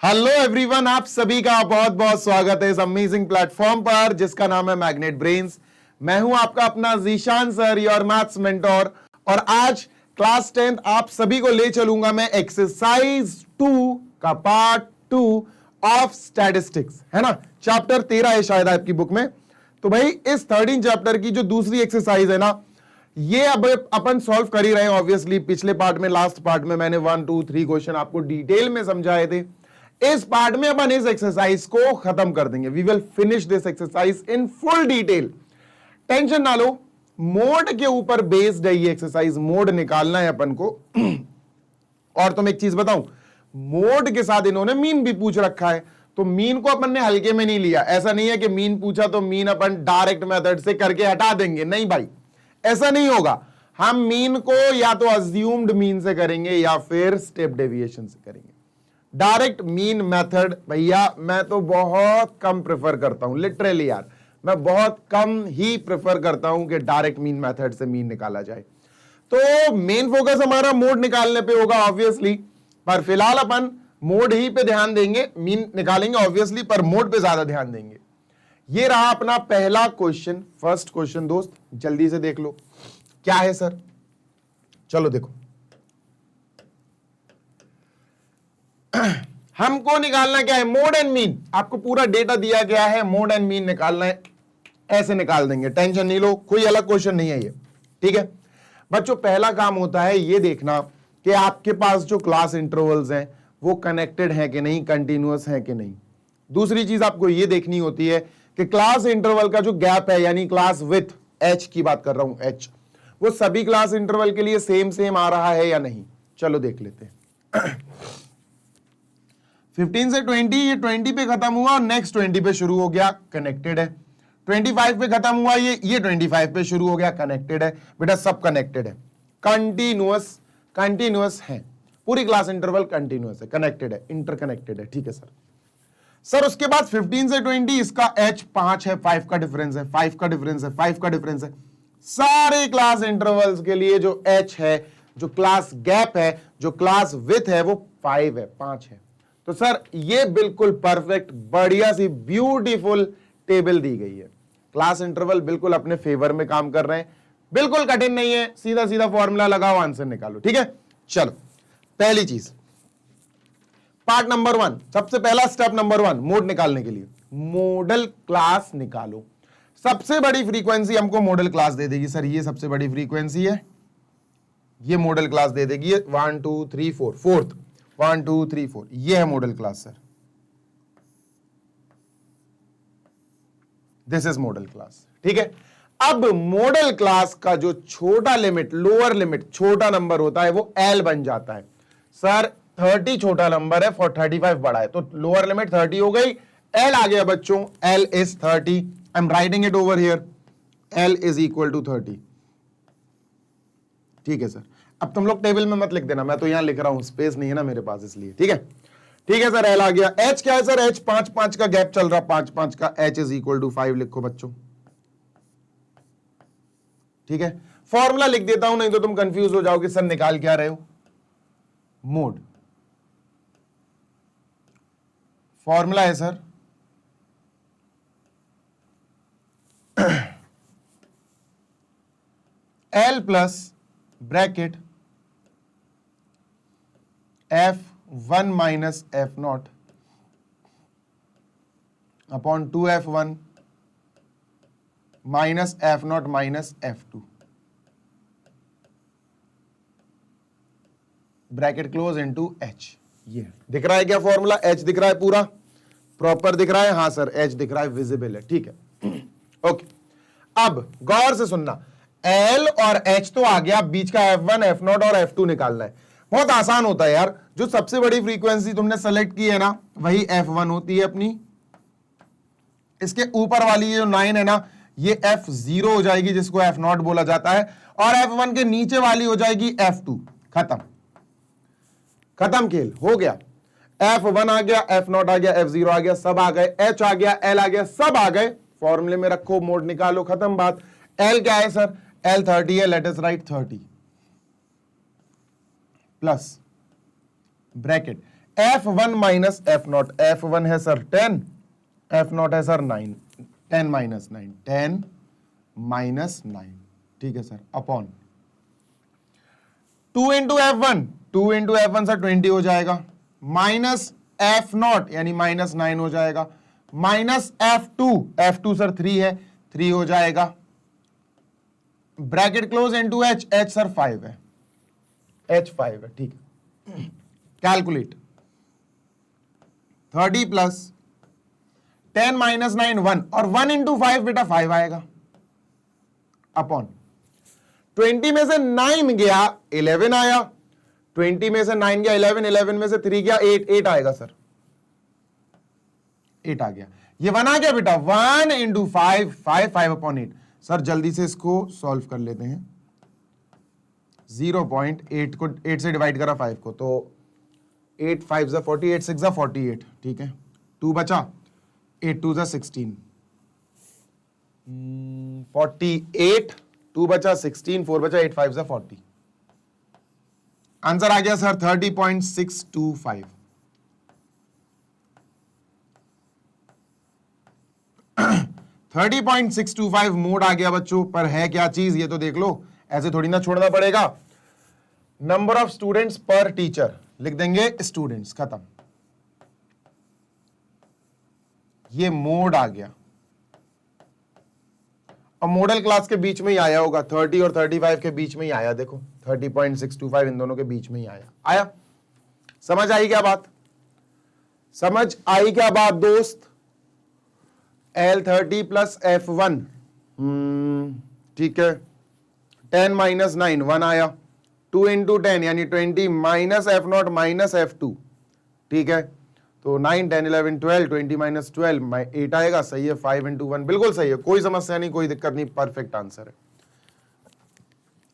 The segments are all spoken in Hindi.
हेलो एवरीवन, आप सभी का बहुत बहुत स्वागत है इस अमेजिंग प्लेटफॉर्म पर जिसका नाम है मैग्नेट ब्रेन्स। मैं हूं आपका अपना Zeeshan sir, your maths mentor. और आज क्लास 10 आप सभी को ले चलूंगा मैं एक्सरसाइज 2 का पार्ट 2 ऑफ स्टैटिस्टिक्स, है ना। चैप्टर 13 है शायद आपकी बुक में। तो भाई इस 13 चैप्टर की जो दूसरी एक्सरसाइज है ना, ये अब अपन सॉल्व कर ही रहे हैं। ऑब्वियसली पिछले पार्ट में, लास्ट पार्ट में मैंने 1 2 3 क्वेश्चन आपको डिटेल में समझाए थे। इस पार्ट में अपन इस एक्सरसाइज को खत्म कर देंगे। We will finish this exercise in full detail. Tension ना लो, मोड के ऊपर बेस्ड है ये एक्सरसाइज। मोड निकालना है अपन को। और तुम एक चीज बताऊं, मोड के साथ इन्होंने मीन भी पूछ रखा है। तो मीन को अपन ने हल्के में नहीं लिया। ऐसा नहीं है कि मीन पूछा तो मीन अपन डायरेक्ट मेथड से करके हटा देंगे, नहीं भाई, ऐसा नहीं होगा। हम मीन को या तो अज्यूम्ड मीन से करेंगे या फिर स्टेप डेविएशन से करेंगे। डायरेक्ट मीन मेथड भैया मैं तो बहुत कम प्रेफर करता हूं, लिटरली यार, मैं बहुत कम ही प्रेफर करता हूं कि डायरेक्ट मीन मेथड से मीन निकाला जाए। तो मेन फोकस हमारा मोड निकालने पे होगा ऑब्वियसली, पर फिलहाल अपन मोड ही पे ध्यान देंगे। मीन निकालेंगे ऑब्वियसली, पर मोड पे ज्यादा ध्यान देंगे। ये रहा अपना पहला क्वेश्चन, फर्स्ट क्वेश्चन। दोस्त जल्दी से देख लो क्या है सर। चलो देखो, हमको निकालना क्या है, मोड एंड मीन। आपको पूरा डेटा दिया गया है, मोड एंड मीन निकालना है। ऐसे निकाल देंगे, टेंशन नहीं लो, कोई अलग क्वेश्चन नहीं है ये, ठीक है बच्चों। पहला काम होता है ये देखना कि आपके पास जो क्लास इंटरवल्स हैं वो कनेक्टेड है कि नहीं, कंटिन्यूअस है कि नहीं। दूसरी चीज आपको ये देखनी होती है कि क्लास इंटरवल का जो गैप है, यानी क्लास विथ, एच की बात कर रहा हूं, एच, वो सभी क्लास इंटरवल के लिए सेम सेम आ रहा है या नहीं। चलो देख लेते हैं। 15 से 20, ये 20 पे खत्म हुआ और नेक्स्ट 20 पे शुरू हो गया, कनेक्टेड है। 25 पे खत्म हुआ, ये 25 पे शुरू हो गया, कनेक्टेड है। बेटा सब कनेक्टेड है, कंटिन्यूअस है, पूरी क्लास इंटरवल कंटिन्यूअस है, कनेक्टेड है, इंटरकनेक्टेड है, ठीक है सर। उसके बाद 15 से 20, इसका h 5 है, 5 का डिफरेंस है, 5 का डिफरेंस है, 5 का डिफरेंस है। सारे क्लास इंटरवल्स के लिए जो h है, जो क्लास गैप है, जो क्लास विथ है, वो 5 है, 5 है। तो सर ये बिल्कुल परफेक्ट, बढ़िया सी ब्यूटीफुल टेबल दी गई है। क्लास इंटरवल बिल्कुल अपने फेवर में काम कर रहे हैं, बिल्कुल कठिन नहीं है। सीधा सीधा फॉर्मूला लगाओ, आंसर निकालो, ठीक है। चलो पहली चीज, पार्ट नंबर 1, सबसे पहला स्टेप नंबर 1, मोड निकालने के लिए मॉडल क्लास निकालो। सबसे बड़ी फ्रीक्वेंसी हमको मॉडल क्लास दे देगी सर, ये सबसे बड़ी फ्रीक्वेंसी है, ये मॉडल क्लास दे देगी। 1 2 3 4, फोर्थ 1 2 3 4, ये है model class sir, this is model class, ठीक है। अब मॉडल क्लास का जो छोटा लिमिट, लोअर लिमिट, छोटा नंबर होता है वो एल बन जाता है। सर 30 छोटा नंबर है, फॉर 35 बड़ा है, तो लोअर लिमिट 30 हो गई, एल आ गया बच्चों, L is 30। I am writing it over here, L is equal to 30, ठीक है सर। अब तुम लोग टेबल में मत लिख देना, मैं तो यहां लिख रहा हूं, स्पेस नहीं है ना मेरे पास, इसलिए, ठीक है। ठीक है सर, एल आ गया। एच क्या है सर, एच 5 5 का गैप चल रहा, 5 5 का, एच इज इक्वल टू 5 लिखो बच्चों, ठीक है। फॉर्मूला लिख देता हूं, नहीं तो तुम कंफ्यूज हो जाओगे सर निकाल क्या रहे हो। मोड फॉर्मूला है sir L plus bracket F1 minus F0 upon 2F1 minus F0 minus F2, bracket close into H। ये दिख रहा है क्या फॉर्मूला, H दिख रहा है, पूरा प्रॉपर दिख रहा है, हाँ सर H दिख रहा है, विजिबल है, ठीक है। ओके, अब गौर से सुनना, L और H तो आ गया, बीच का F1 F0 और F2 निकालना है। बहुत आसान होता है यार, जो सबसे बड़ी फ्रीक्वेंसी तुमने सेलेक्ट की है ना, वही F1 होती है अपनी। इसके ऊपर वाली ये जो 9 है ना, ये F0 हो जाएगी, जिसको F0 बोला जाता है, और F1 के नीचे वाली हो जाएगी F2। खत्म, खत्म खेल, हो गया। F1 आ गया, F0 आ गया, F0 आ गया, सब आ गए, H आ गया, L आ गया, सब आ गए। फॉर्मूले में रखो, मोड निकालो, खत्म बात। L क्या है सर, L 30 है, let us right 30 plus bracket F1 minus F0, F1 है सर 10, F0 है सर 9, 10 माइनस 9, 10 माइनस 9, ठीक है sir, upon 2 into F1, 2 into F1 sir 20 हो जाएगा, माइनस F0 यानी माइनस 9 हो जाएगा, माइनस F2, F2 सर 3 है, 3 हो जाएगा, bracket close into H, H sir 5 है, H 5 है, ठीक है, कैलकुलेट 30 प्लस 10 माइनस 9 1, और 1 इंटू 5 बेटा 5 आएगा, अपॉन 20 में से 9 गया 11 आया, 20 में से 9 गया 11, 11 में से 3 गया 8, 8 आएगा सर, 8 आ गया, ये 1 आ गया बेटा, 1 इंटू 5, 5, 5 अपॉन 8। सर जल्दी से इसको सॉल्व कर लेते हैं, 0.8 को 8 से डिवाइड करा 5 को, तो 8 5 जा 40, 8 6 जा 48, ठीक है, 2 बचा, 8 2 जा 16, 48, 2 बचा 16, 4 बचा 8 5 जा 40, आंसर आ गया सर 30.625। 30.625 मोड आ गया बच्चों, पर है क्या चीज ये तो देख लो, ऐसे थोड़ी ना छोड़ना पड़ेगा। नंबर ऑफ स्टूडेंट्स पर टीचर लिख देंगे स्टूडेंट्स, खत्म, ये मोड आ गया, और मॉडल क्लास के बीच में ही आया होगा, 30 और 35 के बीच में ही आया, देखो 30.625 इन दोनों के बीच में ही आया। समझ आई क्या बात, समझ आई क्या बात दोस्त। L30 प्लस F1, ठीक है, 10 माइनस 9 1 आया, 2 इंटू 10 यानी 20 माइनस F0 माइनस F2, ठीक है, तो 9 10 11 12, 20 माइनस 12 8 आएगा, सही है, 5 इंटू 1 बिल्कुल सही है, कोई समस्या नहीं, कोई दिक्कत नहीं, परफेक्ट आंसर है।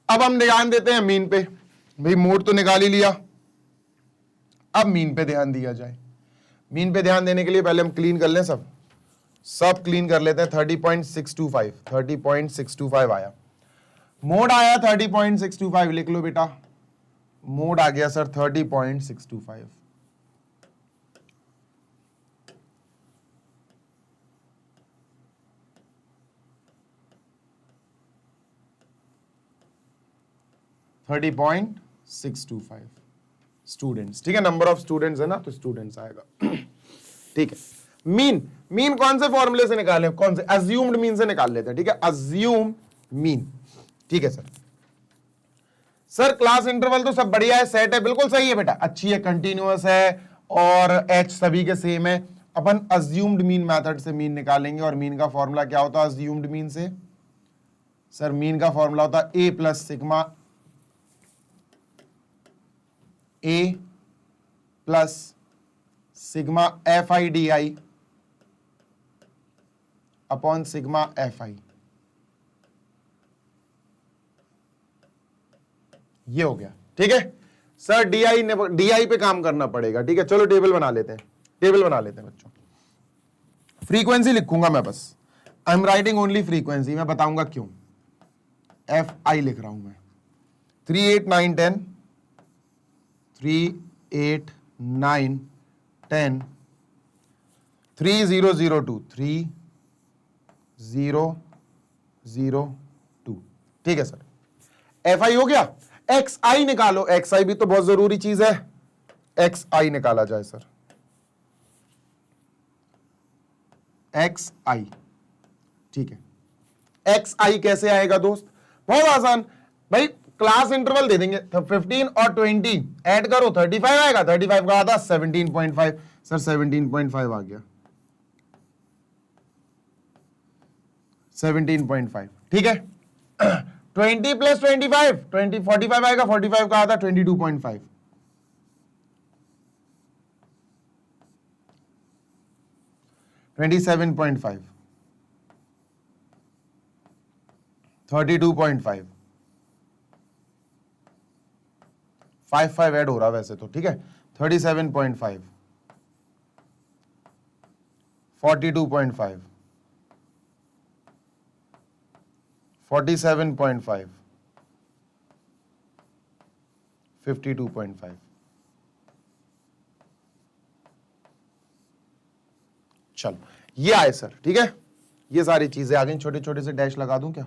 अब हम ध्यान देते हैं मीन पे, भाई मोड तो निकाल ही लिया, अब मीन पे ध्यान दिया जाए। मीन पे ध्यान देने के लिए पहले हम क्लीन कर लें, सब क्लीन कर लेते हैं। 30.625, 30.625 आया, मोड आया 30.625, लिख लो बेटा, मोड आ गया सर 30.625। स्टूडेंट्स, ठीक है, नंबर ऑफ स्टूडेंट्स है ना, तो स्टूडेंट्स आएगा। ठीक है, मीन कौन से फॉर्मूले से निकालें, कौन से, अज्यूम्ड मीन से निकाल लेते हैं, ठीक है, अज्यूम मीन, ठीक है सर क्लास इंटरवल तो सब बढ़िया है, सेट है, बिल्कुल सही है बेटा, अच्छी है, कंटिन्यूअस है, और एच सभी के सेम है। अपन अज्यूम्ड मीन मेथड से मीन निकालेंगे, और मीन का फॉर्मूला क्या होता है अज्यूम्ड मीन से, सर मीन का फॉर्मूला होता है ए plus sigma A plus sigma F I D I upon sigma F I, ये हो गया, ठीक है सर। डीआई पे काम करना पड़ेगा, ठीक है, चलो टेबल बना लेते हैं, बच्चों। फ्रीक्वेंसी लिखूंगा मैं, बस आई एम राइटिंग ओनली फ्रीक्वेंसी, मैं बताऊंगा क्यों। एफ आई लिख रहा हूं मैं, 3 8 9 10, 3 8 9 10, 3 0 0 2, 3 0 0 2, ठीक है सर। एफ आई हो गया, एक्स आई निकालो, एक्स आई भी तो बहुत जरूरी चीज है, एक्स आई निकाला जाए सर, एक्स आई, ठीक है, एक्स आई कैसे आएगा दोस्त, बहुत आसान भाई, क्लास इंटरवल दे देंगे, 15 और 20 ऐड करो 35 आएगा, 35 का आधा 17.5, सर 17.5 आ गया, 17.5, ठीक है। 20 प्लस 25, 45 आएगा, 45 का आधा 22.5, 27.5, 32.5, 5 ऐड हो रहा वैसे तो, ठीक है, 37.5, 42.5, 47.5, 52.5, चलो ये आए सर, ठीक है, ये सारी चीजें आ गई, छोटे छोटे से डैश लगा दूं क्या,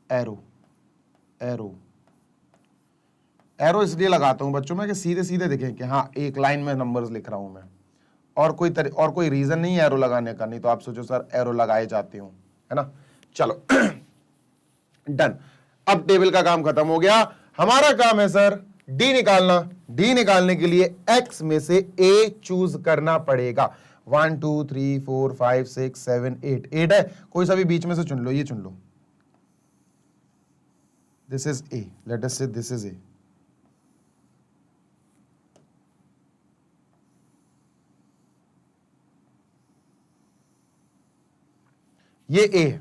एरो एरो एरो इसलिए लगाता हूं बच्चों में कि सीधे सीधे दिखें कि हाँ एक लाइन में नंबर्स लिख रहा हूं मैं, और कोई रीजन नहीं है एरो लगाने का, नहीं तो आप सोचो सर एरो लगाए जाते हो, है ना। चलो डन, अब टेबल का काम खत्म हो गया, हमारा काम है सर डी निकालना। डी निकालने के लिए एक्स में से ए चूज करना पड़ेगा। 1 2 3 4 5 6 7 8, 8 है, कोई सा भी बीच में से चुन लो, ये चुन लो, this is a, let us से दिस इज ए, ये ए है,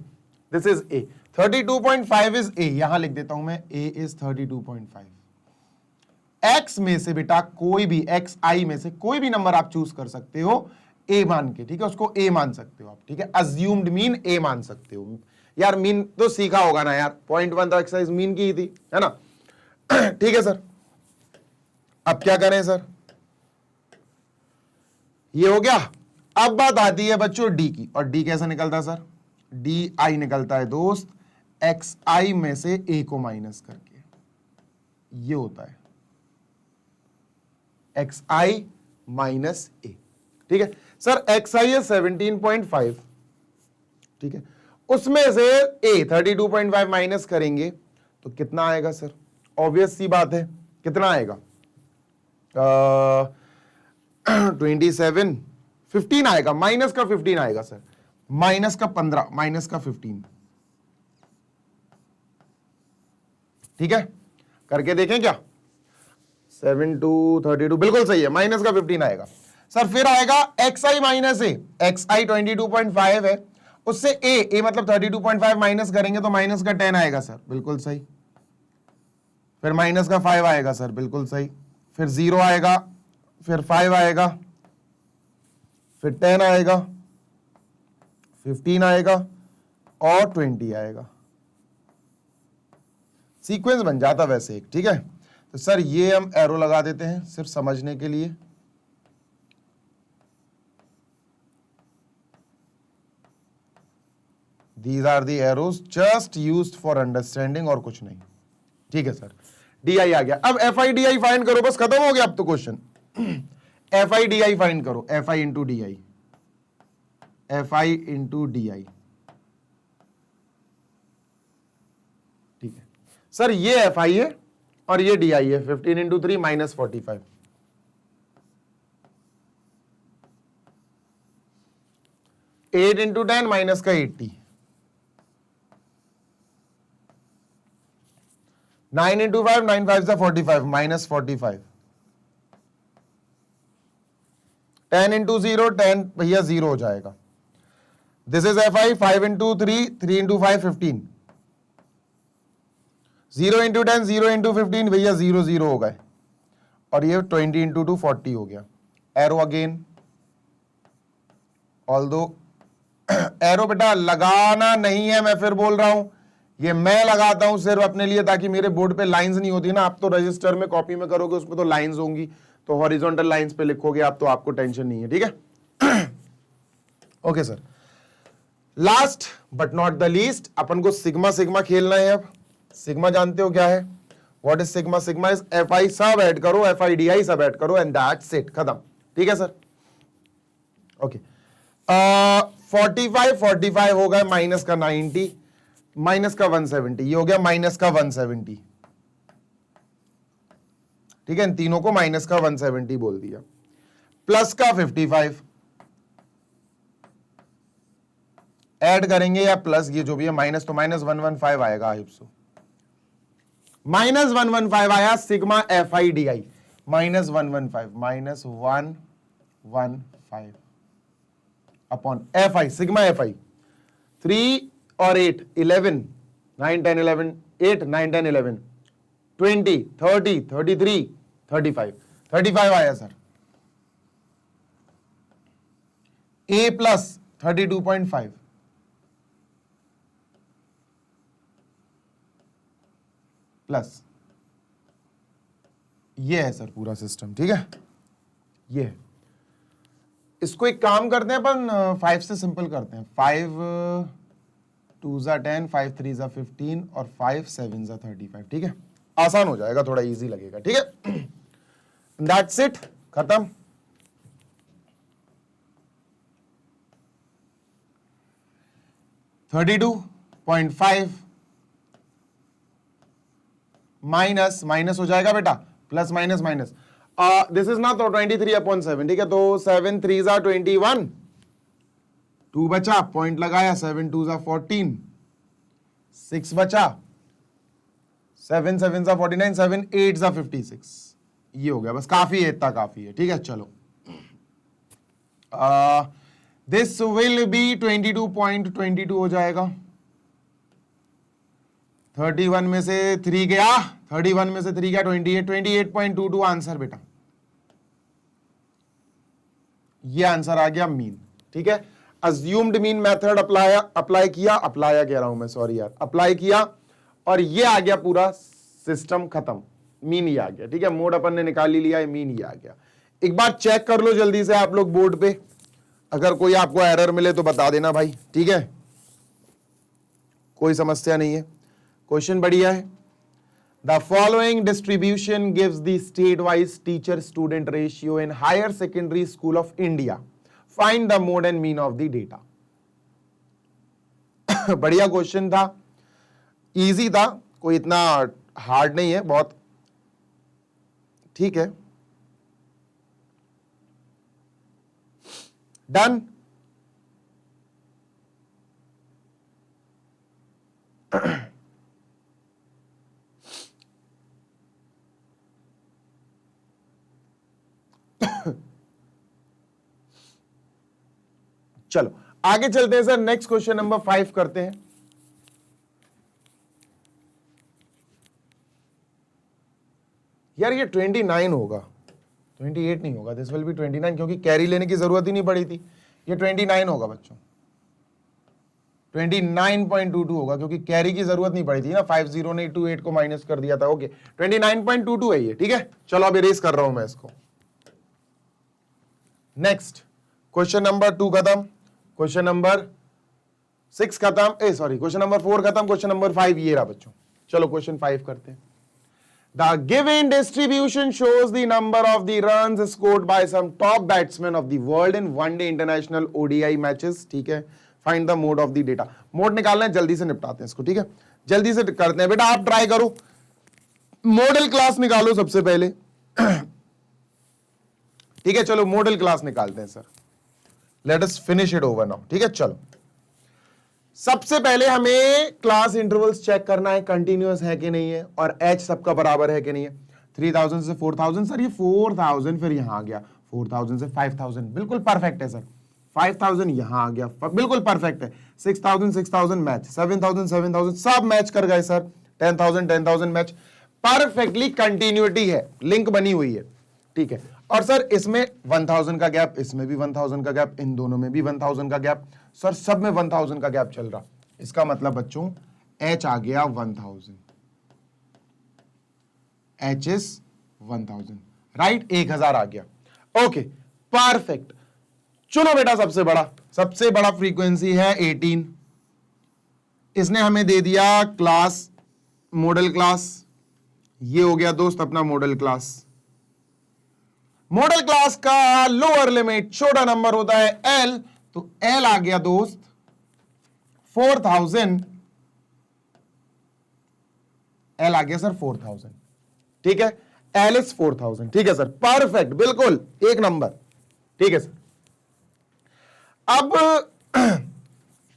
this is a, 32.5 is a, यहां लिख देता हूं मैं, ए इज 32.5। एक्स में से बेटा कोई भी, एक्स आई में से कोई भी नंबर आप चूज कर सकते हो ए मान के, ठीक है, उसको ए मान सकते हो आप, ठीक है, अज्यूम्ड मीन ए मान सकते हो यार, मीन तो सीखा होगा ना यार, 0.1 तो एक्सरसाइज मीन की ही थी, है ना। ठीक है सर, अब क्या करें सर, ये हो गया। अब बात आती है बच्चों डी की, और डी कैसे निकलता है सर, डी आई निकलता है दोस्त एक्स आई में से ए को माइनस करके, ये होता है एक्स आई माइनस ए, ठीक है सर। एक्स आई है 17.5, ठीक है, उसमें से ए 32.5 माइनस करेंगे तो कितना आएगा सर, ऑब्वियस सी बात है, कितना आएगा, 27, 15 आएगा, माइनस का 15 आएगा सर, माइनस का 15, माइनस का 15, ठीक है, करके देखें क्या, 7 2 32, बिल्कुल सही है, माइनस का 15 आएगा सर। फिर आएगा एक्स आई माइनस ए, एक्स आई 22.5 है, उससे ए मतलब 32.5 माइनस करेंगे तो माइनस का 10 आएगा सर, बिल्कुल सही, फिर माइनस का 5 आएगा सर, बिल्कुल सही, फिर 0 आएगा, फिर 5 आएगा, फिर 10 आएगा, 15 आएगा और 20 आएगा, सीक्वेंस बन जाता वैसे एक, ठीक है। तो सर ये हम एरो लगा देते हैं सिर्फ समझने के लिए, these are the arrows just used for understanding, और कुछ नहीं, ठीक है सर। डी आई आ गया, अब F I D I find करो, बस खत्म हो गया अब तो question. F I D I find करो, F I into D I, F I into D I, ठीक है सर, ये एफ आई है और ये डी आई है, 15 इंटू 3 माइनस 45, 8 इंटू 10 माइनस का 80, 9 इंटू 5 9 5 सा 45 माइनस 45, 10 इंटू 0 10 भैया 0 हो जाएगा, this is F I, 5 into 3 3 into 5 15, 0 into 10 0 into 15 भैया 0 0 हो गए, और ये 20 इंटू 2 40 हो गया। एरो अगेन, ऑल्दो एरो बेटा लगाना नहीं है, मैं फिर बोल रहा हूं, ये मैं लगाता हूं सिर्फ अपने लिए, ताकि मेरे बोर्ड पे लाइंस नहीं होती ना, आप तो रजिस्टर में कॉपी में करोगे उसमें तो लाइंस होंगी, तो हॉरिजॉन्टल लाइंस पे लिखोगे आप, तो आपको टेंशन नहीं है, ठीक है। Okay sir, last but not the least, अपन को सिग्मा सिग्मा खेलना है। अब सिग्मा जानते हो क्या है, what is sigma, sigma is F I सब ऐड करो, एफ आई डी आई सब ऐड करो, एंड दैट्स इट, खत्म, ठीक है सर। ओके 45 हो गया, माइनस का 90, माइनस का 170, ये हो गया माइनस का 170, ठीक है, इन तीनों को माइनस का 170 बोल दिया, प्लस का 55 ऐड करेंगे, या प्लस ये जो भी है माइनस, तो माइनस 115 आएगा, आहिप्सो माइनस 115 आया, sigma F I D I minus 115, minus 115 upon F I, sigma F I 3 और 8 11 9 10 11 8 9 10 11 20 30 33 35 आया सर, ए प्लस 32.5 प्लस ये है सर पूरा सिस्टम, ठीक है, ये है। इसको एक काम करते हैं अपन, 5 से सिंपल करते हैं। 5 2 ज़ा 10, 5 3 ज़ा 15 और 5 7 ज़ा 35। ठीक है, आसान हो जाएगा, थोड़ा इजी लगेगा। ठीक है, दैट्स इट, खत्म। $32.5 माइनस माइनस हो जाएगा बेटा, plus minus minus, this is ना तो 23/7। ठीक है, तो 7 3 ज़ा 21, 2 बचा, पॉइंट लगाया, 7 2 ज़ा 14, 6 बचा, 7 7 ज़ा 49, 7 8 ज़ा 56। ये हो गया, बस काफी है, इतना काफी है। ठीक है, चलो, दिस विल बी 22.22 हो जाएगा। 31 में से 3 गया, 31 में से 3 गया, 28.22 आंसर बेटा। ये आंसर आ गया मीन। ठीक है, अज्यूम्ड मीन मेथड अप्लाई किया अप्लाई किया और ये आ गया, पूरा सिस्टम खत्म, मीन ही आ गया। ठीक है, मोड अपन ने निकाल ही लिया, मीन ही आ गया। एक बार चेक कर लो जल्दी से आप लोग बोर्ड पे, अगर कोई आपको एरर मिले तो बता देना भाई। ठीक है, कोई समस्या नहीं है, क्वेश्चन बढ़िया है। The following distribution gives the state wise teacher student ratio in higher secondary school of India, find the mode and mean of the data. बढ़िया क्वेश्चन था, इजी था, कोई इतना हार्ड नहीं है, बहुत ठीक है। डन। चलो आगे चलते हैं सर, नेक्स्ट क्वेश्चन नंबर 5 करते हैं। यार ये 29 होगा, 28 नहीं होगा, दिस विल बी 29, क्योंकि कैरी लेने की जरूरत ही नहीं पड़ी थी। ये 29 होगा बच्चों, 29.22 होगा, क्योंकि कैरी की जरूरत नहीं पड़ी थी ना, 50 ने 28 को माइनस कर दिया था। ओके, 29.22 है ये। ठीक है, चलो अब इरेज कर रहा हूं मैं इसको। नेक्स्ट क्वेश्चन नंबर 2 खत्म, क्वेश्चन नंबर 6 खत्म, सॉरी क्वेश्चन नंबर 4 खत्म, क्वेश्चन नंबर 5 ये रहा बच्चों। चलो क्वेश्चन 5 करते हैं। The given distribution shows the number of the runs scored by some top batsmen of the world in one-day international ODI matches. ठीक है, find the mode of the data. Mode निकालना है, जल्दी से निपटाते हैं इसको। ठीक है, जल्दी से करते हैं बेटा, आप ट्राई करो, मॉडल क्लास निकालो सबसे पहले। ठीक है, चलो मॉडल क्लास निकालते हैं sir, let us finish it over now. ठीक है, चलो सबसे पहले हमें क्लास इंटरवल्स चेक करना है, कंटिन्यूअस है कि नहीं है, और एच सबका बराबर है कि नहीं है। 3000 से 4000, सर ये 4000 फिर यहां आ गया, 4000 से 5000, बिल्कुल परफेक्ट है सर। 5000 यहां आ गया, बिल्कुल परफेक्ट है। 6000 6000 मैच, 7000 7000 सब मैच कर गए सर। 10000 10000 मैच, परफेक्टली कंटिन्यूटी है, लिंक बनी हुई है। ठीक है, और सर इसमें 1000 का गैप, इसमें भी 1000 का गैप, इन दोनों में भी 1000 का गैप, सर सब में 1000 का गैप चल रहा। इसका मतलब बच्चों एच आ गया 1000, एच इज 1000, राइट, 1000 आ गया। Okay perfect. चलो बेटा, सबसे बड़ा फ्रीक्वेंसी है 18, इसने हमें दे दिया क्लास, मॉडल क्लास। ये हो गया दोस्त अपना मॉडल क्लास। मॉडल क्लास का लोअर लिमिट छोटा नंबर होता है एल, तो एल आ गया दोस्त 4000, एल आ गया सर 4000। ठीक है, एल इज 4000। ठीक है सर, परफेक्ट, बिल्कुल एक नंबर। ठीक है सर, अब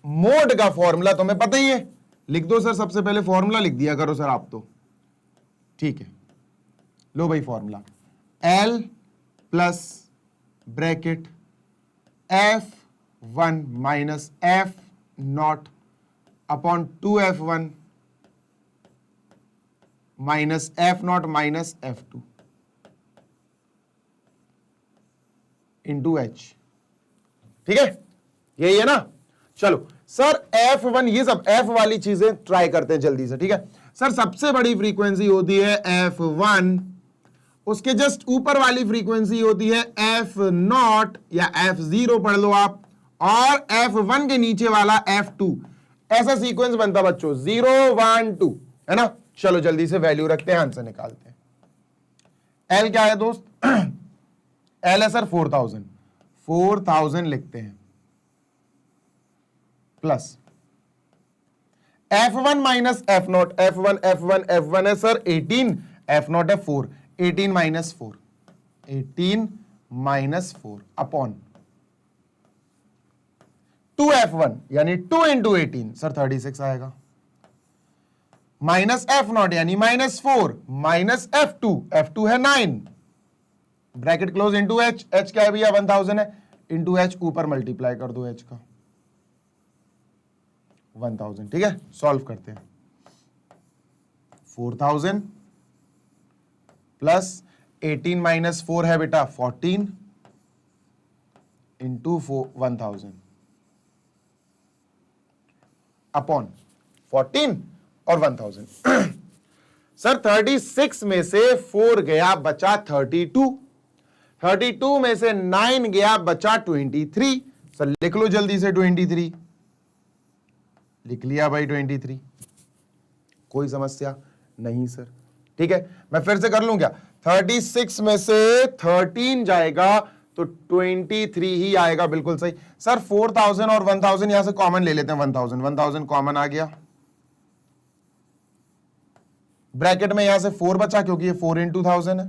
मोड का फॉर्मूला तुम्हें पता ही है, लिख दो सर, सबसे पहले फॉर्मूला लिख दिया करो सर आप तो। ठीक है, लो भाई formula, L plus bracket F1 minus F0 upon 2F1 minus F0 minus F2 into H। ठीक है, यही है ना। चलो सर F1, ये सब F वाली चीजें ट्राई करते हैं जल्दी से। ठीक है सर, सबसे बड़ी फ्रीक्वेंसी होती है F1 उसके जस्ट ऊपर वाली फ्रीक्वेंसी होती है F0 या F0 पढ़ लो आप, और F1 के नीचे वाला F2। ऐसा सीक्वेंस बनता बच्चों, 0 1 2, है ना। चलो जल्दी से वैल्यू रखते हैं, आंसर निकालते हैं। L क्या है दोस्त? L है सर 4000 लिखते हैं, plus F1 minus F0, F1 है सर 18, F0 है 4, 18 माइनस 4 अपॉन 2F1 यानी 2 इंटू 18 सर 36 आएगा, माइनस F0 यानी माइनस 4 माइनस F2 है 9, ब्रैकेट क्लोज इंटू H क्या है भैया 1000 है, इंटू H ऊपर मल्टीप्लाई कर दो H का 1000, ठीक है। सॉल्व करते हैं, 4000 प्लस 18 माइनस 4 है बेटा 14 इंटू 1000 अपॉन 14 और 1000। सर 36 में से 4 गया बचा 32 में से 9 गया बचा 23। सर लिख लो जल्दी से 23, लिख लिया भाई 23, कोई समस्या नहीं सर, ठीक है। मैं फिर से कर लूं क्या? 36 में से 13 जाएगा तो 23 ही आएगा, बिल्कुल सही सर। 4000 और 1000 यहां से कॉमन ले लेते हैं, 1000 कॉमन आ गया, ब्रैकेट में यहां से 4 बचा क्योंकि ये 4 इंटू 1000 है,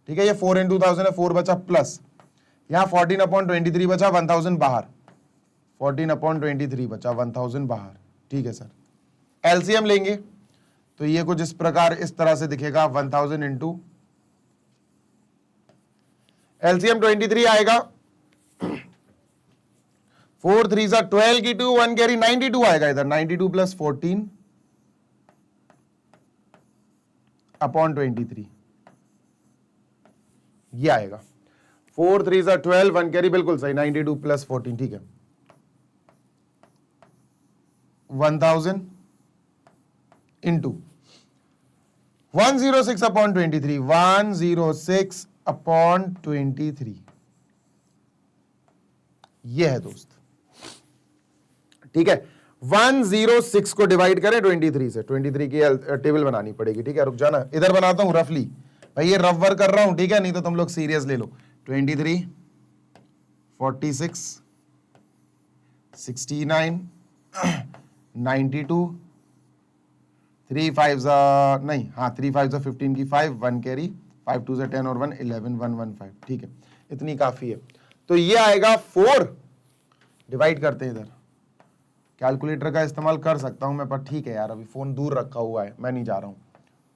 ठीक है। ये 4 इंटू 1000 है, 4 बचा, प्लस यहां 14 अपॉन 23 बचा, 1000 बाहर, 14 अपॉन 23 बचा, 1000 बाहर, ठीक है सर। एलसीएम लेंगे तो ये कुछ इस प्रकार इस तरह से दिखेगा, 1000 इंटू एलसीएम 23 आएगा, 4 3 12 की 2 1 कैरी 92 आएगा इधर, 92 प्लस 14 अपॉन 23 ये आएगा, 4 3 12 1 कैरी बिल्कुल सही, 92 प्लस 14, ठीक है। 1000 इंटू 106 अपॉन 23, 106 अपॉन 23 ये है दोस्त, ठीक है। 106 को डिवाइड करें 23 से, 23 की टेबल बनानी पड़ेगी, ठीक है। रुक जाना, इधर बनाता हूं रफली, भाई ये रफ वर्क कर रहा हूं, ठीक है, नहीं तो तुम लोग सीरियस ले लो। 23 46 69 92 3 5 नहीं, हाँ 3 5 15 की 5 1 कैरी 5 2 10 और 1 11 1 1 5, ठीक है, इतनी काफी है। तो ये आएगा 4, डिवाइड करते हैं, इधर कैलकुलेटर का इस्तेमाल कर सकता हूं मैं, पर ठीक है यार अभी फोन दूर रखा हुआ है, मैं नहीं जा रहा हूं।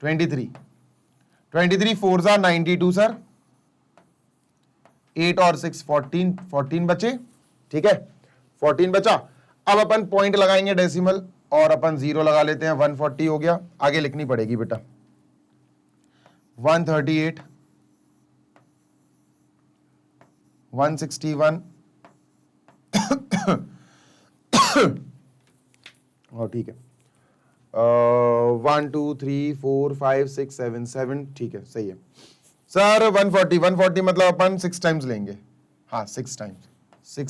23 4 92 सर, 8 और 6 14 बचे, ठीक है, 14 बचा। अब अपन पॉइंट लगाएंगे डेसिमल और अपन 0 लगा लेते हैं, 140 हो गया, आगे लिखनी पड़ेगी बेटा 138 161 और ठीक है 1 2 3 4 5 6 7 7, ठीक है, सही है सर। 140 मतलब अपन 6 टाइम्स लेंगे, हाँ 6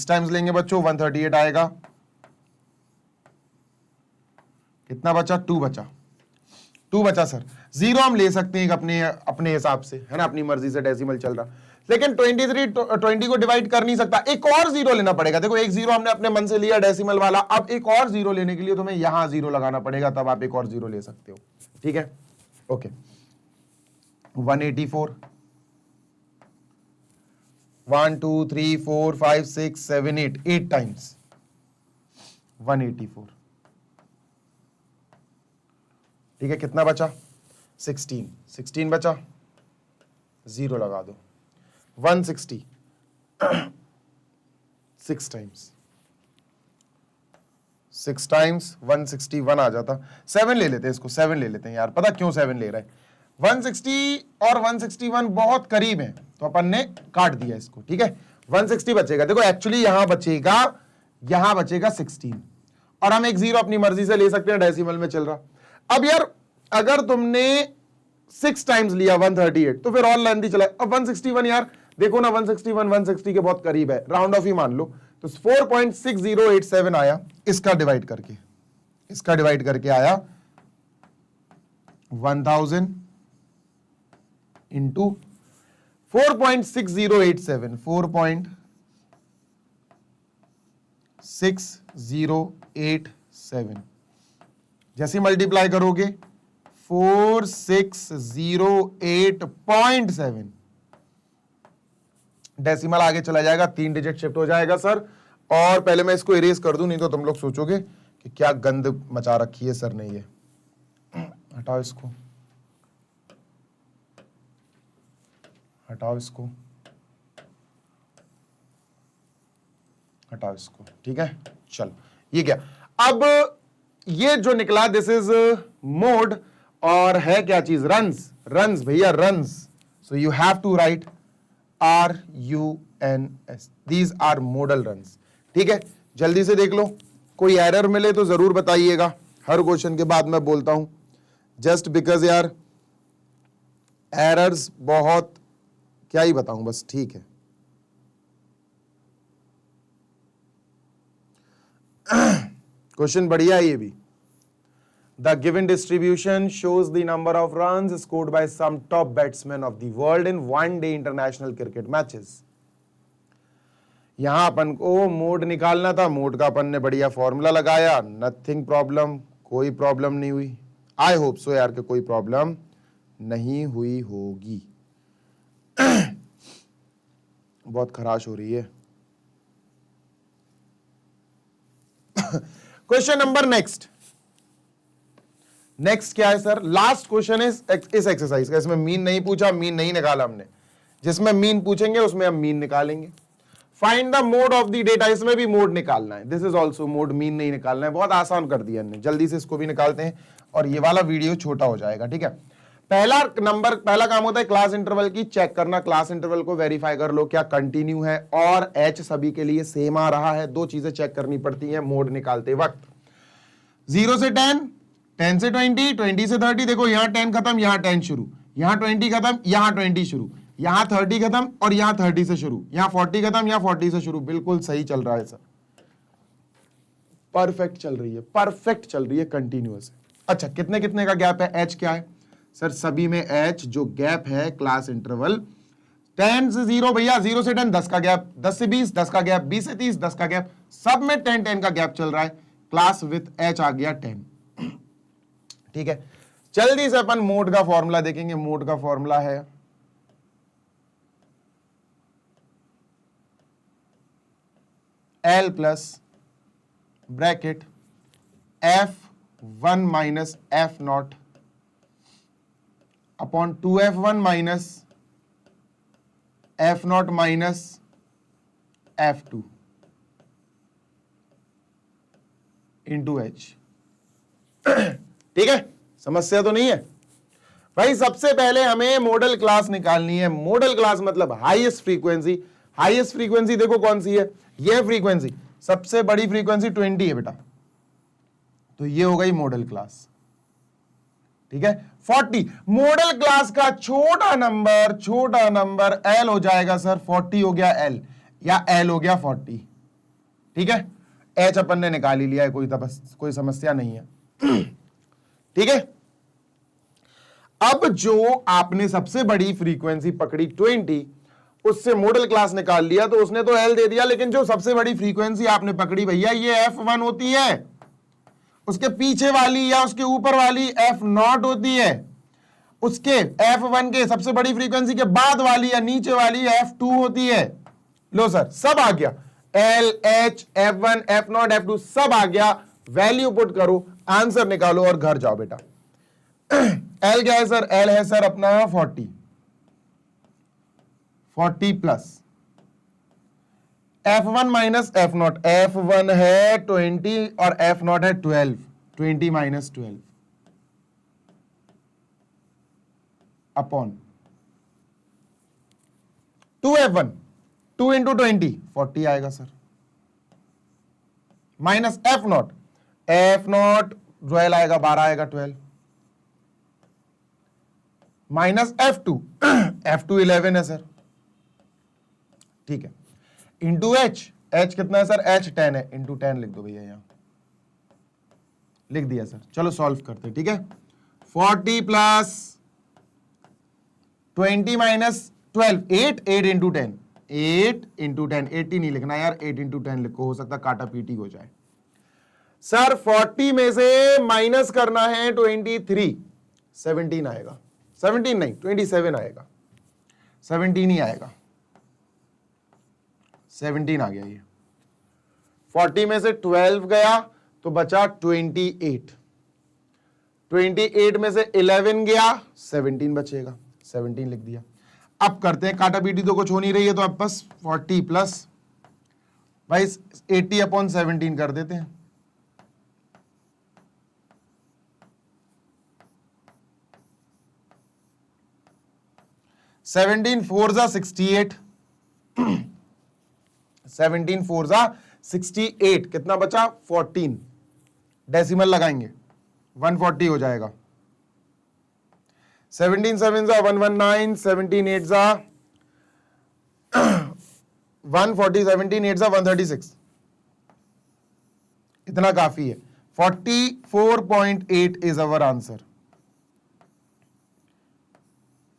टाइम्स लेंगे बच्चों, 138 आएगा। कितना बचा? 2 बचा सर। 0 हम ले सकते हैं अपने हिसाब से, है ना, अपनी मर्जी से डेसिमल चल रहा, लेकिन 20 को डिवाइड कर नहीं सकता, एक और 0 लेना पड़ेगा। देखो एक 0 हमने अपने मन से लिया डेसिमल वाला, अब एक और 0 लेने के लिए तुम्हें यहां 0 लगाना पड़ेगा, तब आप एक और 0 ले सकते हो, ठीक है, ओके। 184 1 2 3 4 5 6 7 8 टाइम्स 184, ठीक है। कितना बचा? 16 बचा, 0 लगा दो, 160 6 टाइम्स 161 आ जाता। 7 ले लेते हैं इसको, 7 ले लेते हैं यार, पता क्यों 7 ले रहे हैं, 160 और 161 बहुत करीब है, तो अपन ने काट दिया इसको, ठीक है। 160 बचेगा, देखो एक्चुअली यहां बचेगा 16, और हम एक 0 अपनी मर्जी से ले सकते हैं, डेसिमल में चल रहा। अब यार अगर तुमने 6 टाइम्स लिया 138, तो फिर और लेंथी चला। अब 161 यार देखो ना, 161 160 के बहुत करीब है, राउंड ऑफ ही मान लो, तो 4.6087 आया। इसका डिवाइड करके आया 1000 इंटू 4.6087, 4.6087 जैसे मल्टीप्लाई करोगे 4608.7, डेसिमल आगे चला जाएगा, 3 डिजिट शिफ्ट हो जाएगा सर। और पहले मैं इसको इरेज कर दूं, नहीं तो तुम लोग सोचोगे कि क्या गंद मचा रखी है सर ने ये। हटाओ इसको, हटाओ इसको, हटाओ इसको, ठीक है। चलो ये क्या, अब ये जो निकला दिस इज मोड, और है क्या चीज, रन्स, रन्स भैया runs. So you have to write RUNS, these are model runs, ठीक है। जल्दी से देख लो, कोई एरर मिले तो जरूर बताइएगा, हर क्वेश्चन के बाद मैं बोलता हूं, जस्ट बिकॉज यार एरर्स बहुत, क्या ही बताऊं बस, ठीक है। क्वेश्चन बढ़िया है ये भी। The given distribution shows the number of runs scored by some top batsmen of the world in one-day international cricket matches. यहां अपन को मोड निकालना था, मोड का अपन ने बढ़िया फॉर्मूला लगाया, नथिंग प्रॉब्लम, कोई प्रॉब्लम नहीं हुई। आई होप सो यार कि कोई प्रॉब्लम नहीं हुई होगी। बहुत खराश हो रही है। क्वेश्चन नंबर नेक्स्ट क्या है सर, लास्ट क्वेश्चन इस एक्सरसाइज का। इसमें मीन नहीं पूछा, मीन नहीं निकाला हमने, जिसमें मीन पूछेंगे उसमें हम मीन निकालेंगे। Find the mode of the data, इसमें भी मोड निकालना है, this is also mode, mean नहीं निकालना है। बहुत आसान कर दिया हमने, जल्दी से इसको भी निकालते हैं और ये वाला वीडियो छोटा हो जाएगा, ठीक है। पहला काम होता है क्लास इंटरवल की चेक करना, क्लास इंटरवल को वेरीफाई कर लो क्या कंटिन्यू है और एच सभी के लिए सेम आ रहा है। 2 चीजें चेक करनी पड़ती हैं मोड निकालते वक्त। 0 से 10, 10 से 20, 20 से 30, देखो यहां 10 खत्म, यहां 10 शुरू, यहां 20 खत्म, यहां 20 शुरू, यहां 30 खत्म और यहां 30 से शुरू, यहां 40 खत्म, यहां 40 से शुरू। बिल्कुल सही चल रहा है सर, परफेक्ट चल रही है, परफेक्ट चल रही है, कंटिन्यूअस। अच्छा, कितने कितने का गैप है, एच क्या है सर, सभी में एच जो गैप है क्लास इंटरवल 10 से 0 भैया, 0 से 10 10 का गैप, 10 से 20 10 का गैप, 20 से 30 10 का गैप, सब में 10 10 का गैप चल रहा है। क्लास विथ एच आ गया 10, ठीक है। जल्दी से अपन मोड का फॉर्मूला देखेंगे। मोड का फॉर्मूला है L plus bracket F1 minus F0 upon 2F1 minus F0 minus F2 into H. ठीक है, समस्या तो नहीं है भाई। सबसे पहले हमें मॉडल क्लास निकालनी है। मॉडल क्लास मतलब हाईएस्ट फ्रीक्वेंसी। हाईएस्ट फ्रीक्वेंसी देखो कौन सी है, यह फ्रीक्वेंसी, सबसे बड़ी फ्रीक्वेंसी 20 है बेटा, तो ये हो गई मॉडल क्लास, ठीक है। 40 मॉडल क्लास का छोटा नंबर L हो जाएगा सर, 40 हो गया L या L हो गया 40, ठीक है। H अपन ने निकाल ही लिया है, कोई समस्या नहीं है, ठीक है। अब जो आपने सबसे बड़ी फ्रीक्वेंसी पकड़ी 20, उससे मॉडल क्लास निकाल लिया, तो उसने तो L दे दिया, लेकिन जो सबसे बड़ी फ्रीक्वेंसी आपने पकड़ी भैया ये F1 होती है, उसके पीछे वाली या उसके ऊपर वाली F0 होती है, उसके F1 के सबसे बड़ी फ्रीक्वेंसी के बाद वाली या नीचे वाली F2 होती है। लो सर, सब आ गया, L, H, F1, F0, F2 सब आ गया। वैल्यू पुट करो, आंसर निकालो और घर जाओ बेटा। L क्या है सर, L है सर अपना 40 plus F1 minus F0, F1 है 20 और F0 है 12, 20 माइनस 12 अपॉन 2F1, 2 इंटू 20 40 आएगा सर, माइनस F0, F0 12 आएगा, 12 आएगा 12, माइनस F2, F2 11 है सर, ठीक है, इंटू H, H कितना है सर, H 10 है, इंटू 10 लिख दो भैया, यहां लिख दिया सर। चलो सॉल्व करते हैं, ठीक है। 40 प्लस 20 माइनस 12, 8 इंटू 10, 8 इंटू 10, 80 नहीं लिखना यार, 8 इंटू 10 लिखो, हो सकता काटा पीटी हो जाए। सर 40 में से माइनस करना है 23, 17 आएगा, 17 नहीं 27 आएगा, 17 ही आएगा, 17 आ गया ये। 40 में से 12 गया तो बचा 28, 28 में से 11 गया, 17 बचेगा, 17 लिख दिया। अब करते हैं काटा पीटी, तो कुछ हो नहीं रही है, तो अब बस 40 प्लस भाई 80 अपॉन 17 कर देते हैं। सेवनटीन फोर जा 68, 17 फोर जा 68, कितना बचा 14, डेसिमल लगाएंगे 140 हो जाएगा। 17 7 जा 119, 17 8 जा 140, 17 8 जा 136, इतना काफी है। 44.8 is our answer,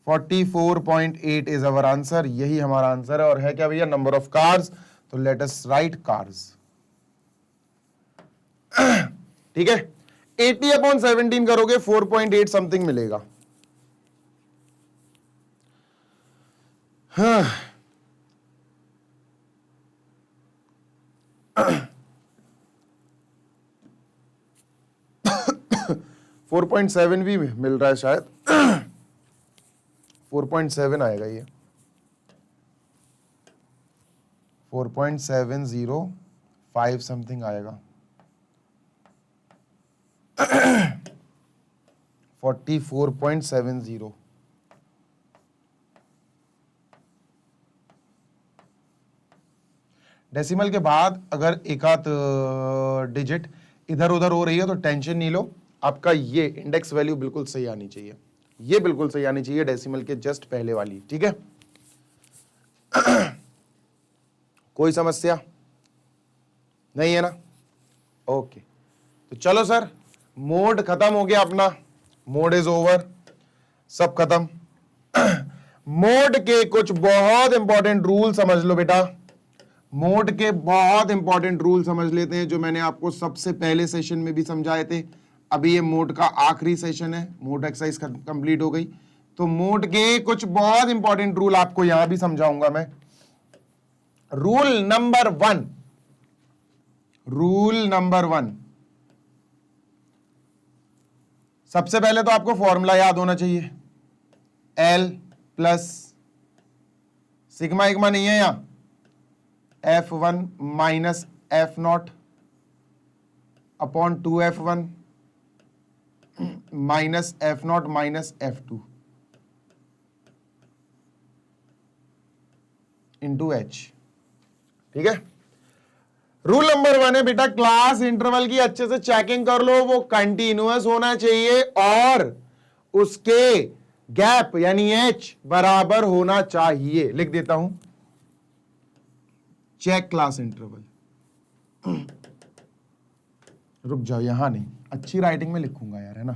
44.8 is our answer, यही हमारा आंसर है। और है क्या भैया, नंबर ऑफ कार्स, तो लेट अस राइट कार्स, ठीक है। 80 अपॉन 17 करोगे 4.8 समथिंग मिलेगा। हाँ 4.7 भी मिल रहा है शायद, 4.7 आएगा ये, 4.705 समथिंग आएगा। 44.70, डेसिमल के बाद अगर एक आध डिजिट इधर उधर हो रही है तो टेंशन नहीं लो, आपका ये इंडेक्स वैल्यू बिल्कुल सही आनी चाहिए, ये बिल्कुल सही आनी चाहिए डेसिमल के जस्ट पहले वाली, ठीक है। कोई समस्या नहीं है ना, ओके। तो चलो सर, मोड खत्म हो गया अपना, मोड इज ओवर, सब खत्म। मोड के कुछ बहुत इंपॉर्टेंट रूल समझ लो बेटा, मोड के बहुत इंपॉर्टेंट रूल समझ लेते हैं, जो मैंने आपको सबसे पहले सेशन में भी समझाए थे। अभी ये मोड का आखिरी सेशन है, मोड एक्सरसाइज कंप्लीट हो गई, तो मोड के कुछ बहुत इंपॉर्टेंट रूल आपको यहां भी समझाऊंगा मैं। रूल नंबर 1, रूल नंबर 1, सबसे पहले तो आपको फॉर्मूला याद होना चाहिए, L प्लस सिग्मा इग्मा नहीं है यहां, F1 minus F0 upon 2F1 minus F0 minus F2 into H, ठीक है। रूल नंबर 1 है बेटा, क्लास इंटरवल की अच्छे से चेकिंग कर लो, वो कंटिन्यूअस होना चाहिए और उसके गैप यानी H बराबर होना चाहिए। लिख देता हूं, चेक क्लास इंटरवल। रुक जाओ, यहां नहीं, अच्छी राइटिंग में लिखूंगा यार, है ना।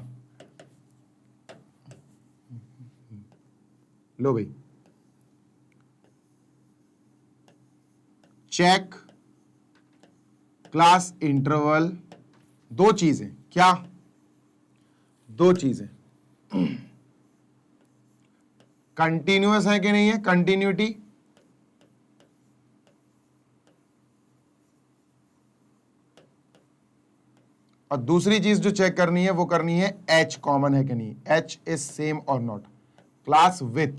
लो भाई, चेक क्लास इंटरवल, दो चीजें, क्या दो चीजें, कंटिन्यूअस है कि नहीं है, कंटिन्यूटी, और दूसरी चीज जो चेक करनी है वो करनी है H कॉमन है कि नहीं, H इज सेम और नॉट, क्लास विथ,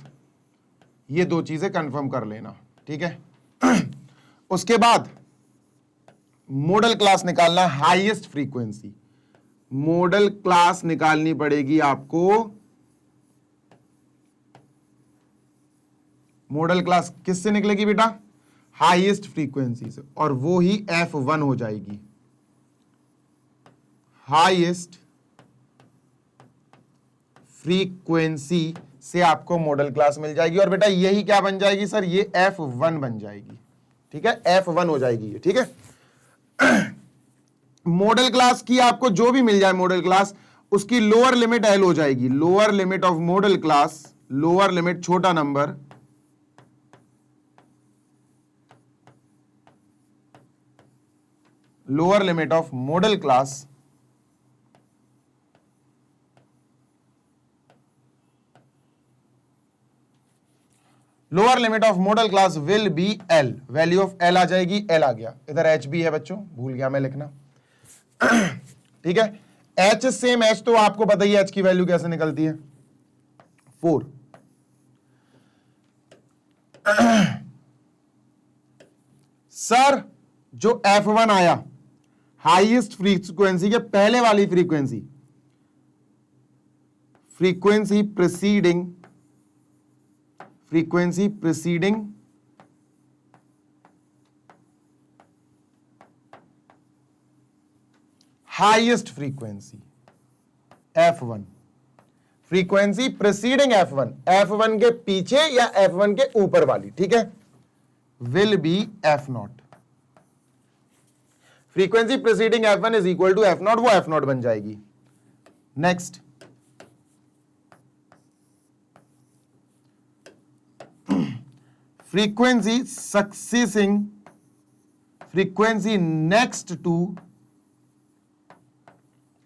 ये दो चीजें कंफर्म कर लेना, ठीक है। उसके बाद मॉडल क्लास निकालना, हाईएस्ट फ्रीक्वेंसी, मॉडल क्लास निकालनी पड़ेगी आपको। मॉडल क्लास किससे निकलेगी बेटा, हाईएस्ट फ्रीक्वेंसी से, और वो ही F1 हो जाएगी, हाईएस्ट फ्रीक्वेंसी से आपको मॉडल क्लास मिल जाएगी। और बेटा यही क्या बन जाएगी सर, ये F1 बन जाएगी, ठीक है, F1 हो जाएगी ये, ठीक है। मॉडल क्लास की आपको जो भी मिल जाए मॉडल क्लास, उसकी लोअर लिमिट L हो जाएगी। Lower limit of model class, lower limit छोटा number, lower limit of model class lower limit of model class will be L। Value of L आ जाएगी, L आ गया, इधर H भी है बच्चों, भूल गया मैं लिखना। ठीक है, H सेम H तो आपको पता ही है H की वैल्यू कैसे निकलती है, 4। सर जो F1 आया हाईएस्ट फ्रीक्वेंसी के पहले वाली frequency, frequency preceding highest frequency F1, frequency preceding F1 के पीछे या F1 के ऊपर वाली, ठीक है, will be F0। Frequency preceding F1 is equal to F0, वो F0 बन जाएगी। Next, frequency सक्सेसिंग, frequency next to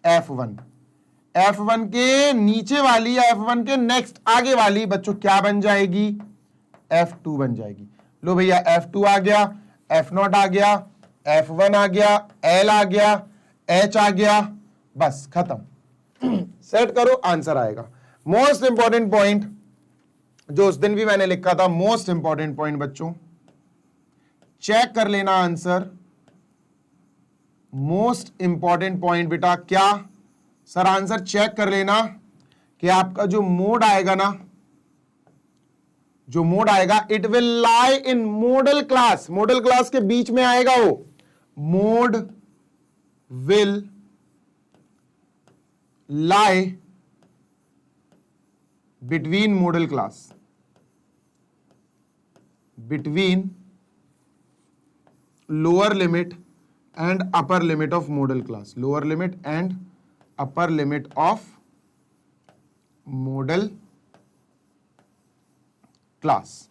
F1 के नीचे वाली या F1 के नेक्स्ट आगे वाली बच्चों क्या बन जाएगी, F2 बन जाएगी। लो भैया F2 आ गया, F0 आ गया, F1 आ गया, L आ गया, H आ गया, बस खत्म। सेट करो, आंसर आएगा। मोस्ट इंपॉर्टेंट पॉइंट जो उस दिन भी मैंने लिखा था, मोस्ट इंपॉर्टेंट पॉइंट बच्चों, चेक कर लेना आंसर। मोस्ट इंपॉर्टेंट पॉइंट बेटा क्या सर, आंसर चेक कर लेना कि आपका जो मोड आएगा ना, जो मोड आएगा, it will lie in model class. Model class के बीच में आएगा वो, mode will lie between model class, between lower limit and upper limit of model class, lower limit and upper limit of model class,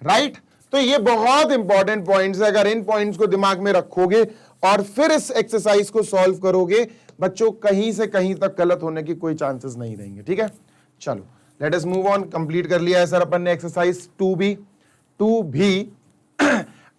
right. तो ये बहुत इंपॉर्टेंट पॉइंट्स है, अगर इन पॉइंट्स को दिमाग में रखोगे और फिर इस एक्सरसाइज को सॉल्व करोगे बच्चों, कहीं से कहीं तक गलत होने की कोई चांसेस नहीं रहेंगे, ठीक है। चलो let us move on, complete कर लिया है सर अपन ने एक्सरसाइज 2B।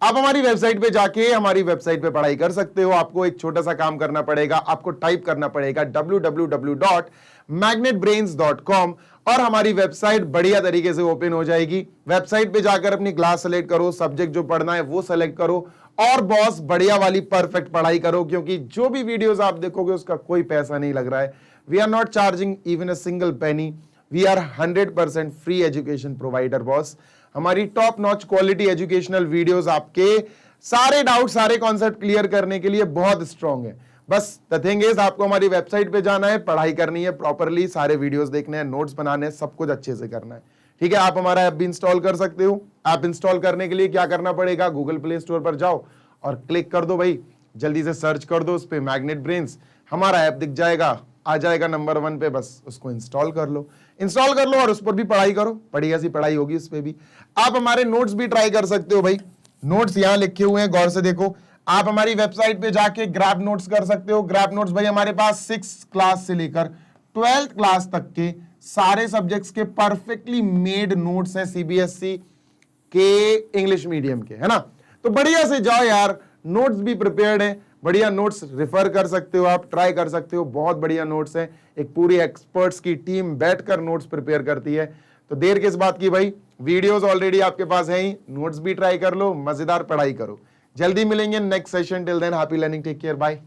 आप हमारी वेबसाइट पे जाके हमारी वेबसाइट पे पढ़ाई कर सकते हो। आपको एक छोटा सा काम करना पड़ेगा, आपको टाइप करना पड़ेगा www.magnetbrains.com और हमारी वेबसाइट बढ़िया तरीके से ओपन हो जाएगी। वेबसाइट पे जाकर अपनी क्लास सेलेक्ट करो, सब्जेक्ट जो पढ़ना है वो सेलेक्ट करो और बॉस बढ़िया वाली परफेक्ट पढ़ाई करो, क्योंकि जो भी वीडियोस आप देखोगे उसका कोई पैसा नहीं लग रहा है। We are not charging even a single penny, we are 100% free education provider boss. हमारी top notch quality educational videos आपके सारे डाउट, सारे कॉन्सेप्ट क्लियर करने के लिए बहुत स्ट्रांग है। बस द थिंग इज, आपको हमारी वेबसाइट पे जाना है, पढ़ाई करनी है प्रॉपरली, सारे वीडियोस देखने हैं, नोट्स बनाने हैं, सब कुछ अच्छे से करना है, ठीक है। आप हमारा ऐप भी इंस्टॉल कर सकते हो। ऐप इंस्टॉल करने के लिए क्या करना पड़ेगा, गूगल प्ले स्टोर पर जाओ और क्लिक कर दो भाई, जल्दी से सर्च कर दो उस पर मैग्नेट ब्रेन्स, हमारा ऐप दिख जाएगा, आ जाएगा नंबर 1 पे, बस उसको इंस्टॉल कर लो और उस पर भी पढ़ाई करो, बढ़िया सी पढ़ाई होगी उस पर भी। आप हमारे नोट्स भी ट्राई कर सकते हो भाई, नोट्स यहां लिखे हुए हैं, गौर से देखो। आप हमारी वेबसाइट पे जाके ग्रैब नोट्स कर सकते हो। ग्रैब नोट्स भाई हमारे पास 6th क्लास से लेकर 12th क्लास तक के सारे सब्जेक्ट्स के परफेक्टली मेड नोट्स हैं, सीबीएसई के इंग्लिश मीडियम के, है ना। तो बढ़िया से जाओ यार, नोट्स भी प्रिपेयर्ड है, बढ़िया नोट्स रेफर कर सकते हो, आप ट्राई कर सकते हो, बहुत बढ़िया नोट्स हैं। एक पूरी एक्सपर्ट्स की टीम बैठकर नोट्स प्रिपेयर करती है, तो देर किस बात की भाई, वीडियोस ऑलरेडी आपके पास है ही, नोट्स भी ट्राई कर लो, मजेदार पढ़ाई करो। जल्दी मिलेंगे next session, till then happy learning, take care, bye.